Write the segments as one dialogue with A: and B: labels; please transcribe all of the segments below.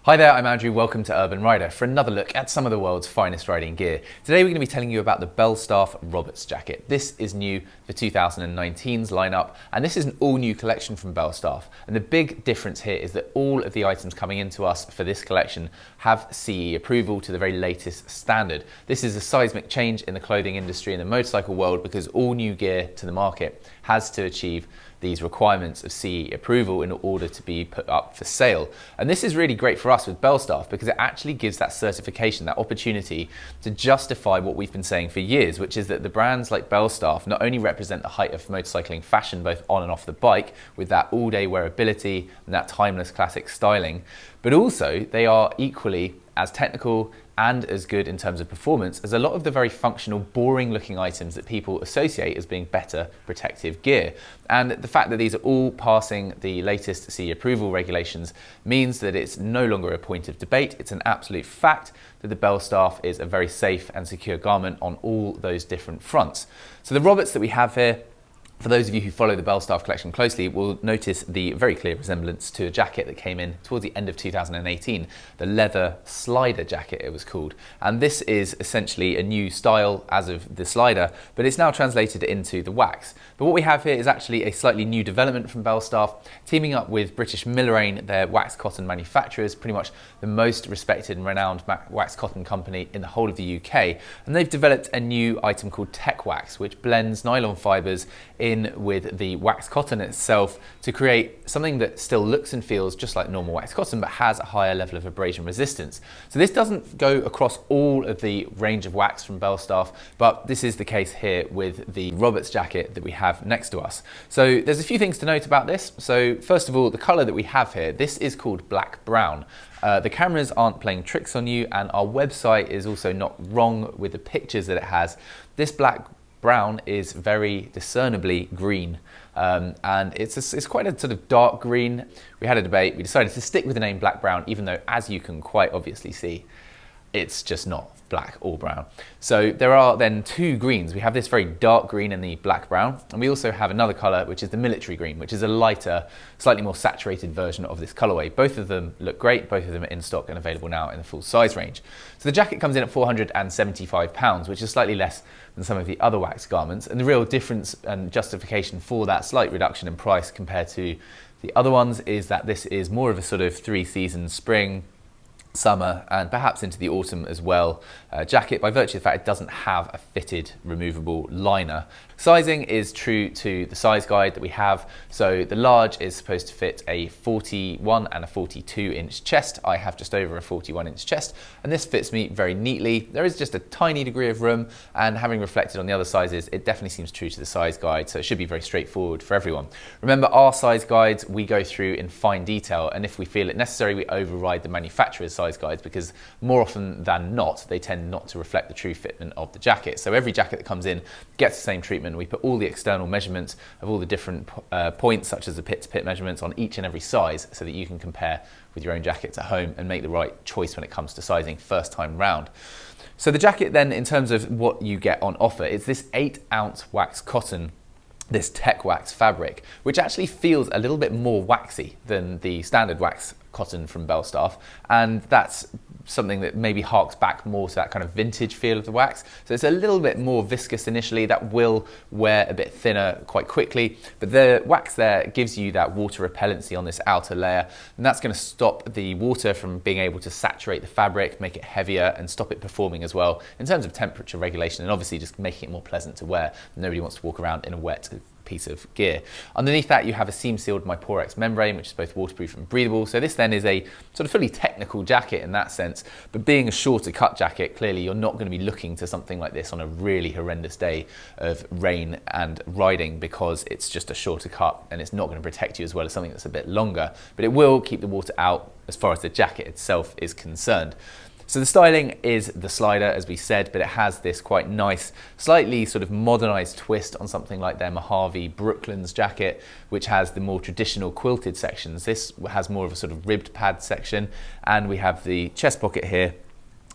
A: Hi there, I'm Andrew, welcome to Urban Rider for another look at some of the world's finest riding gear. Today we're going to be telling you about the Belstaff Roberts Jacket. This is new for 2019's lineup, and this is an all new collection from Belstaff. And the big difference here is that all of the items coming into us for this collection have CE approval to the very latest standard. This is a seismic change in the clothing industry and the motorcycle world because all new gear to the market has to achieve these requirements of CE approval in order to be put up for sale. And this is really great for us with Belstaff because it actually gives that certification, that opportunity to justify what we've been saying for years, which is that the brands like Belstaff not only represent the height of motorcycling fashion both on and off the bike with that all-day wearability and that timeless classic styling, but also they are equally as technical and as good in terms of performance as a lot of the very functional, boring looking items that people associate as being better protective gear. And the fact that these are all passing the latest CE approval regulations means that it's no longer a point of debate. It's an absolute fact that the Belstaff is a very safe and secure garment on all those different fronts. So the Roberts that we have here, for those of you who follow the Belstaff collection closely, will notice the very clear resemblance to a jacket that came in towards the end of 2018, the leather slider jacket it was called. And this is essentially a new style as of the slider, but it's now translated into the wax. But what we have here is actually a slightly new development from Belstaff, teaming up with British Millerain, their wax cotton manufacturers, pretty much the most respected and renowned wax cotton company in the whole of the UK. And they've developed a new item called TekWax, which blends nylon fibres in with the wax cotton itself to create something that still looks and feels just like normal wax cotton but has a higher level of abrasion resistance. So this doesn't go across all of the range of wax from Belstaff, but this is the case here with the Roberts jacket that we have next to us. So there's a few things to note about this. So first of all, the colour that we have here, this is called black brown. The cameras aren't playing tricks on you, and our website is also not wrong with the pictures that it has. This black brown is very discernibly green, and it's quite a sort of dark green. We had a debate, we decided to stick with the name black brown, even though, as you can quite obviously see, it's just not black or brown. So there are then two greens. We have this very dark green and the black brown, and we also have another colour which is the military green, which is a lighter, slightly more saturated version of this colourway. Both of them look great, both of them are in stock and available now in the full size range. So the jacket comes in at £475, which is slightly less than some of the other wax garments, and the real difference and justification for that slight reduction in price compared to the other ones is that this is more of a sort of 3-season spring, summer and perhaps into the autumn as well jacket, by virtue of the fact it doesn't have a fitted removable liner. Sizing is true to the size guide that we have, so the large is supposed to fit a 41 and a 42 inch chest. I have just over a 41 inch chest, and this fits me very neatly. There is just a tiny degree of room, and having reflected on the other sizes, it definitely seems true to the size guide, so it should be very straightforward for everyone. Remember, our size guides we go through in fine detail, and if we feel it necessary, we override the manufacturer's size guides, because more often than not, they tend not to reflect the true fitment of the jacket. So every jacket that comes in gets the same treatment. We put all the external measurements of all the different points, such as the pit-to-pit measurements, on each and every size, so that you can compare with your own jackets at home and make the right choice when it comes to sizing first time round. So the jacket then, in terms of what you get on offer, it's this 8-ounce wax cotton, this TekWax fabric, which actually feels a little bit more waxy than the standard wax cotton from Belstaff, and that's something that maybe harks back more to that kind of vintage feel of the wax. So it's a little bit more viscous initially, that will wear a bit thinner quite quickly, but the wax there gives you that water repellency on this outer layer, and that's going to stop the water from being able to saturate the fabric, make it heavier, and stop it performing as well in terms of temperature regulation, and obviously just making it more pleasant to wear. Nobody wants to walk around in a wet piece of gear. Underneath that you have a seam sealed Myporex membrane, which is both waterproof and breathable. So this then is a sort of fully technical jacket in that sense, but being a shorter cut jacket, clearly you're not going to be looking to something like this on a really horrendous day of rain and riding, because it's just a shorter cut and it's not going to protect you as well as something that's a bit longer, but it will keep the water out as far as the jacket itself is concerned. So the styling is the slider, as we said, but it has this quite nice, slightly sort of modernized twist on something like their Mojave Brooklands jacket, which has the more traditional quilted sections. This has more of a sort of ribbed pad section, and we have the chest pocket here,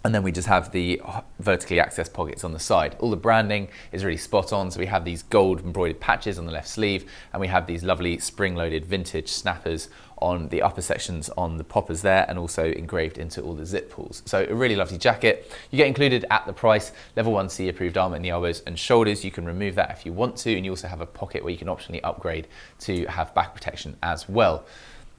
A: and then we just have the vertically accessed pockets on the side. All the branding is really spot on, so we have these gold embroidered patches on the left sleeve, and we have these lovely spring-loaded vintage snappers on the upper sections on the poppers there, and also engraved into all the zip pulls. So a really lovely jacket. You get included at the price, level 1 CE approved armour in the elbows and shoulders. You can remove that if you want to, and you also have a pocket where you can optionally upgrade to have back protection as well.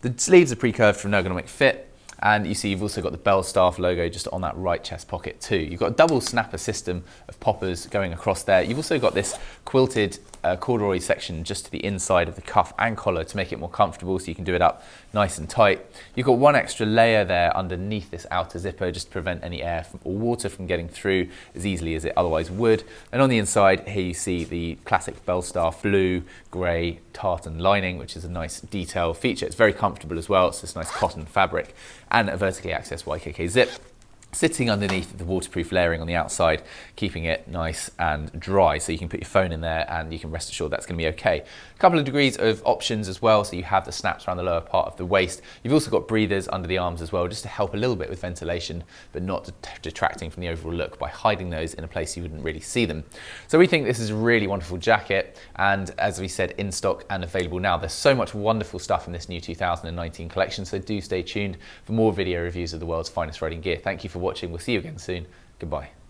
A: The sleeves are pre-curved for an ergonomic fit. And you see you've also got the Belstaff logo just on that right chest pocket too. You've got a double snapper system of poppers going across there. You've also got this quilted corduroy section just to the inside of the cuff and collar to make it more comfortable, so you can do it up nice and tight. You've got one extra layer there underneath this outer zipper just to prevent any air or water from getting through as easily as it otherwise would. And on the inside here you see the classic Belstaff blue, grey tartan lining, which is a nice detail feature. It's very comfortable as well. It's this nice cotton fabric and a vertically accessed YKK zip sitting underneath the waterproof layering on the outside, keeping it nice and dry, so you can put your phone in there and you can rest assured that's going to be okay. A couple of degrees of options as well, so you have the snaps around the lower part of the waist. You've also got breathers under the arms as well, just to help a little bit with ventilation, but not detracting from the overall look by hiding those in a place you wouldn't really see them. So we think this is a really wonderful jacket, and as we said, in stock and available now. There's so much wonderful stuff in this new 2019 collection, so do stay tuned for more video reviews of the world's finest riding gear. Thank you for watching. We'll see you again soon. Goodbye.